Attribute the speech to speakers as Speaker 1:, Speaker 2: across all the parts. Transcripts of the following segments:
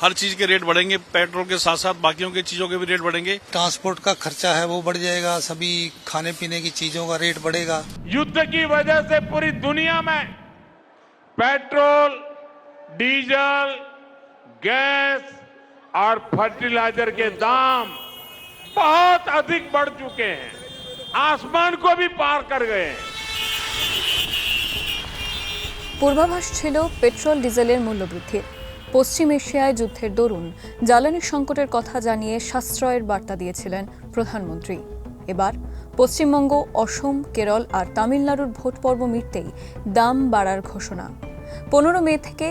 Speaker 1: हर चीज के रेट बढ़ेंगे, पेट्रोल के साथ साथ बाकियों की चीजों के भी रेट बढ़ेंगे।
Speaker 2: ट्रांसपोर्ट का खर्चा है वो बढ़ जाएगा, सभी खाने पीने की चीजों का रेट बढ़ेगा।
Speaker 3: युद्ध की वजह से पूरी दुनिया में पेट्रोल, डीजल, गैस और फर्टिलाइजर के दाम बहुत अधिक बढ़ चुके हैं, आसमान को भी पार कर गए हैं।
Speaker 4: পূর্বাভাস ছিল পেট্রোল ডিজেলের মূল্যবৃদ্ধির। পশ্চিম এশিয়ায় যুদ্ধের দরুন জ্বালানি সংকটের কথা জানিয়ে সাশ্রয়ের বার্তা দিয়েছিলেন প্রধানমন্ত্রী। এবার পশ্চিমবঙ্গ, অসম, কেরল আর তামিলনাড়ুর ভোট পর্ব মিটতেই দাম বাড়ার ঘোষণা। 15 মে থেকে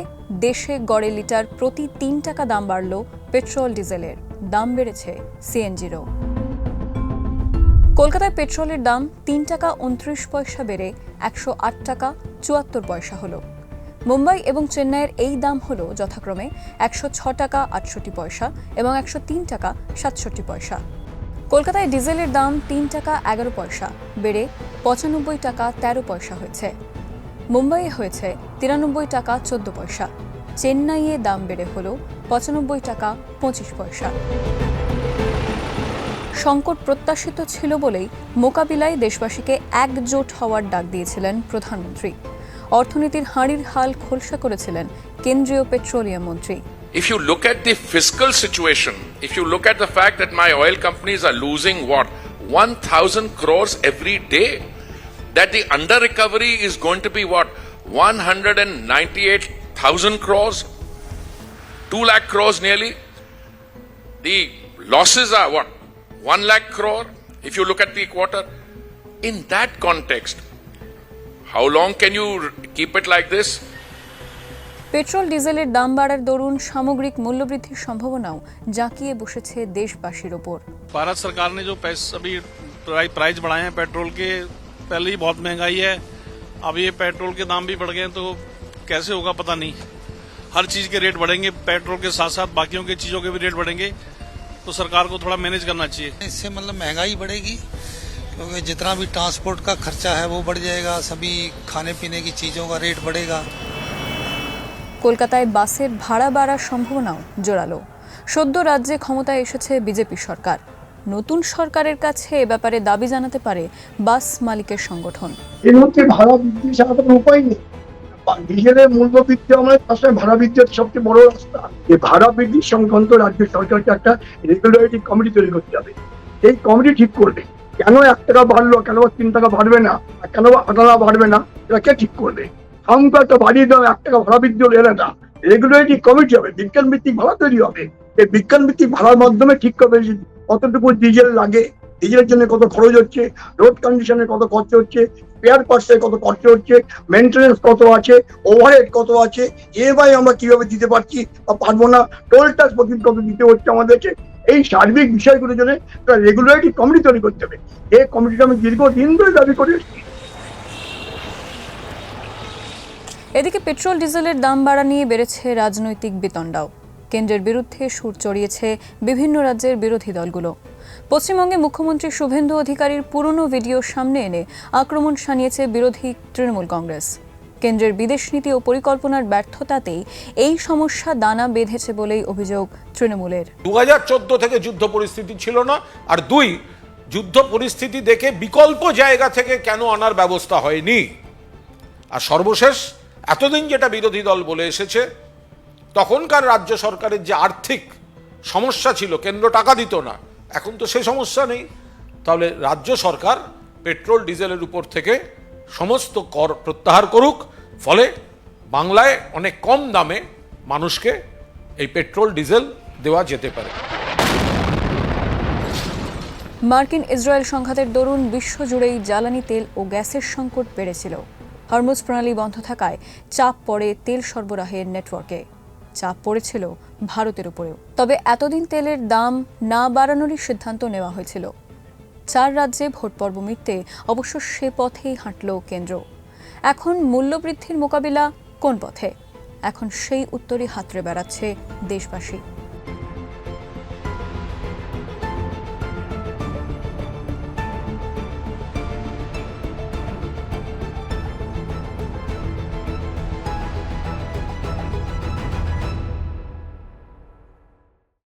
Speaker 4: দেশে গড়ে লিটার প্রতি 3 টাকা দাম বাড়ল পেট্রোল ডিজেলের। দাম বেড়েছে সিএনজিরও। কলকাতায় পেট্রোলের দাম 3 টাকা 29 পয়সা বেড়ে 108 টাকা 74 পয়সা হলো। মুম্বাই এবং চেন্নাইয়ের এই দাম হলো যথাক্রমে 106 টাকা 68 পয়সা এবং 103 টাকা 67 পয়সা। কলকাতায় ডিজেলের দাম 3 টাকা 11 পয়সা বেড়ে 95 টাকা 13 পয়সা হয়েছে। মুম্বাইয়ে হয়েছে 93 টাকা 14 পয়সা। চেন্নাইয়ে দাম বেড়ে হলো 95 টাকা 25 পয়সা। সংকট প্রত্যাশিত ছিল বলেই মোকাবিলায় দেশবাসীকে একজোট হওয়ার ডাক দিয়েছিলেন প্রধানমন্ত্রী। অর্থনীতির হাঁড়ির হাল খোলসা করেছিলেন কেন্দ্রীয় পেট্রোলিয়াম মন্ত্রী।
Speaker 5: If you look at the fiscal situation, if you look at the fact that my oil companies are losing 1,000 crores every day, that the under recovery is going to be 198,000 crores, 2 lakh crores nearly. The losses are 1 lakh crore if you look at the quarter. In that context, how long can you keep it like this?
Speaker 4: Petrol ডিজেলের দাম বাড়ার দরুন সামগ্রিক মূল্যবৃদ্ধির সম্ভাবনাও জাঁকিয়ে বসেছে দেশবাসীর ওপর।
Speaker 1: भारत सरकार ने जो अभी प्राइस बढ़ाए हैं पेट्रोल के, पहले ही बहुत महंगाई है, अब ये पेट्रोल के दाम भी बढ़ गए तो कैसे होगा पता नहीं। हर चीज के रेट बढ़ेंगे, पेट्रोल के साथ साथ बाकियों की चीजों के भी रेट बढ़ेंगे, तो सरकार को थोड़ा मैनेज करना चाहिए।
Speaker 2: इससे मतलब महंगाई बढ़ेगी, क्योंकि जितना भी ट्रांसपोर्ट का खर्चा है वो बढ़ जाएगा, सभी खाने पीने की चीजों का रेट बढ़ेगा।
Speaker 4: কলকাতায় বাসের ভাড়া বাড়ার সম্ভাবনাও জোরালো। সদ্য রাজ্যে ক্ষমতায় এসেছে বিজেপি সরকার। নতুন সরকারের কাছে এ ব্যাপারে দাবি জানাতে পারে বাস মালিকের সংগঠন।
Speaker 6: এর মধ্যে ভাড়া বৃদ্ধি ছাড়া কোনো উপায় নেই। ডিজেলের মূল্য বৃদ্ধি আমাদের পাশে ভাড়া বৃদ্ধি হচ্ছে সবচেয়ে বড় রাস্তা। এই ভাড়া বৃদ্ধি সংক্রান্ত রাজ্য সরকারকে একটা রেগুলেটরি কমিটি তৈরি করতে হবে। এই কমিটি ঠিক করবে কেন 1 টাকা বাড়লো, কেন 3 টাকা বাড়বে না, কেন 8 টাকা বাড়বে না, এটা কে ঠিক করবে? সংখ্যা একটা বাড়িয়ে দেওয়া 1 টাকা ভাড়া বৃদ্ধি হলে না, রেগুলেটরি কমিটি হবে, বিজ্ঞান ভিত্তিক ভাড়া তৈরি হবে। এই বিজ্ঞান ভিত্তিক ভাড়ার মাধ্যমে ঠিক করবে কতটুকু ডিজেল লাগে, ডিজেলের জন্য কত খরচ হচ্ছে, রোড কন্ডিশনে কত খরচ হচ্ছে, স্পেয়ার পার্টসে কত খরচ হচ্ছে, মেনটেন্যান্স কত আছে, ওভারহেড কত আছে, ইএমআই আমরা কিভাবে দিতে পারছি বা পারবো না, টোল ট্যাক্স কত দিতে হচ্ছে আমাদেরকে। এই সার্বিক বিষয়গুলোর জন্য একটা রেগুলেটরি কমিটি তৈরি করতে হবে। এই কমিটিটা আমি দীর্ঘদিন ধরে দাবি করে এসেছি।
Speaker 4: এদিকে পেট্রোল ডিজেলের দাম বাড়া নিয়ে বেড়েছে রাজনৈতিক বিতণ্ডাও। কেন্দ্রের বিরুদ্ধে সুর চড়িয়েছে বিভিন্ন রাজ্যের বিরোধী দলগুলো। পশ্চিমবঙ্গে মুখ্যমন্ত্রী শুভেন্দু অধিকারীর পুরনো ভিডিও সামনে এনে আক্রমণ শানিয়েছে বিরোধী তৃণমূল কংগ্রেস। কেন্দ্রের বিদেশ নীতি ও পরিকল্পনার ব্যর্থতাতেই এই সমস্যা দানা বেঁধেছে বলেই অভিযোগ তৃণমূলের।
Speaker 7: 2014 থেকে যুদ্ধ পরিস্থিতি ছিল না, আর 2 যুদ্ধ পরিস্থিতি দেখে বিকল্প জায়গা থেকে কেন আনার ব্যবস্থা হয়নি, আর সর্বশেষ এতদিন যেটা বিরোধী দল বলে এসেছে তখনকার রাজ্য সরকারের যে আর্থিক সমস্যা ছিল, কেন্দ্র টাকা দিত না, এখন তো সেই সমস্যা নেই। তাহলে রাজ্য সরকার পেট্রোল ডিজেলের উপর থেকে সমস্ত কর প্রত্যাহার করুক, ফলে বাংলায় অনেক কম দামে মানুষকে এই পেট্রোল ডিজেল দেওয়া যেতে পারে।
Speaker 4: মার্কিন ইসরায়েল সংঘাতের দরুন বিশ্বজুড়েই জ্বালানি তেল ও গ্যাসের সংকট বেড়েছিল। হরমুজ প্রণালী বন্ধ থাকায় চাপ পড়ে তেল সরবরাহের নেটওয়ার্কে। চাপ পড়েছিল ভারতের উপরেও। তবে এতদিন তেলের দাম না বাড়ানোরই সিদ্ধান্ত নেওয়া হয়েছিল। 4 রাজ্যে ভোট পর্ব মিটতে অবশ্য সে পথেই হাঁটল কেন্দ্র। এখন মূল্যবৃদ্ধির মোকাবিলা কোন পথে? এখন সেই উত্তরই হাতড়ে বেড়াচ্ছে দেশবাসী।